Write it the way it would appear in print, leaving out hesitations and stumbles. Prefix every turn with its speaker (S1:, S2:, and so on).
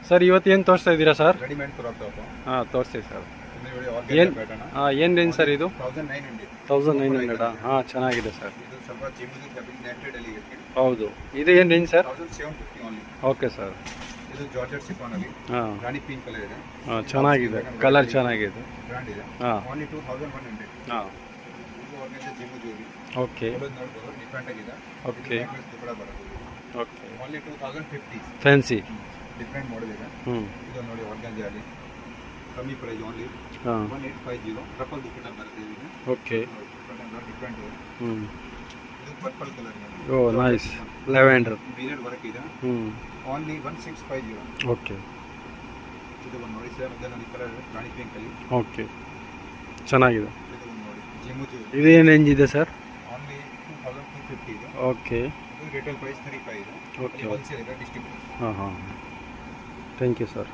S1: Sir ಇವತ್ತು ಏನು ತೋರಿಸ್ತಾ ಇದ್ದೀರಾ ಸರ್?
S2: ರೆಡಿಮೇಡ್ ಕ್ರಾಪ್ ಟಾಪ್
S1: ಹಾಂ ತೋರಿಸಿ ಸರ್.
S2: ಏನು
S1: ಏನು ರೇಂಜ್ ಸರ್ ಇದು?
S2: 1900.
S1: 1900. ಹಾಂ ಚೆನ್ನಾಗಿದೆ ಸರ್.
S2: ಇದು ಸ್ವಲ್ಪ ಜಿಮ್ಮಿಗೆ ನೆಟ್ಟೆಡ್ ಅಲ್ಲಿ ಇರುತ್ತೆ.
S1: ಹೌದು. ಇದು ಏನು range sir?
S2: 1750 only.
S1: Okay sir.
S2: ಇದು ಜಾರ್ಜೆಟ್ ಶಿಫಾನ್ ಅಲ್ಲಿ
S1: ಹಾಂ
S2: ರಾಣಿ ಪಿಂಕ್ ಕಲರ್ ಇದೆ.
S1: ಹಾಂ ಚೆನ್ನಾಗಿದೆ, ಕಲರ್ ಚೆನ್ನಾಗಿದೆ.
S2: ಬ್ರ್ಯಾಂಡ್ ಇದೆ.
S1: ಹಾಂ
S2: ಓನ್ಲಿ 2100.
S1: ಹಾಂ
S2: ಇದು ಆರ್ಗನ್ಜಾ ಜಿಮ್ ಜೂರಿ.
S1: ಓಕೆ
S2: ನೋಡಬಹುದು ಡಿಫರೆಂಟ್ ಆಗಿದೆ.
S1: ಓಕೆ
S2: ಕೂಡ ಬರುತ್ತೆ.
S1: Okay.
S2: Only 2050.
S1: Fancy.
S2: Different model ಇದೆ. ಇದು ನೋಡಿ ಆರ್ಗನ್ಜಾ ಅಲ್ಲಿ ಕಮ್ಮಿ ಪ್ರೈಸ್ ಓನ್ಲಿ
S1: ಹಾಂ
S2: 1850. ಟ್ರಪಲ್ ದುಪ್ಪಟ್ಟ ಬರುತ್ತೆ ಇದು.
S1: ಓಕೆ.
S2: ಡಿಫರೆಂಟ್ ಇದೆ. ಇದು ಪರ್ಪಲ್ ಕಲರ್ ಇದೆ.
S1: ಓ ನೈಸ್. ಲ್ಯಾವೆಂಡರ್
S2: ಬೀರೆಡ್ ವರ್ಕ್ ಇದೆ. ಓನ್ಲಿ 1650.
S1: ಓಕೆ.
S2: ಇದು ಒಂದು ನೋಡಿ ಸರ್, ಅದನ್ನ ಕಲರ್ ರಾಣಿ ಪಿಂಕ್ ಅಲ್ಲಿ.
S1: ಓಕೆ ಚೆನ್ನಾಗಿದೆ.
S2: ಇದು ಒಂದು ನೋಡಿ ಜಿಮ್ಮು ಜೂರಿ.
S1: ಇದು ಏನು ರೇಂಜ್ ಇದೆ ಸರ್?
S2: ಓನ್ಲಿ 2250 ಇದೆ.
S1: ಓಕೆ.
S2: ಇದು ರಿಟೇಲ್ ಪ್ರೈಸ್ 35 ಇದೆ.
S1: ಓಕೆ.
S2: ಹೋಲ್ಸೇಲ್ ಇದೆ, ಡಿಸ್ಟ್ರಿಬ್ಯೂಟರ್.
S1: ಹಾಂ ಹಾಂ ಥ್ಯಾಂಕ್ ಯು ಸರ್.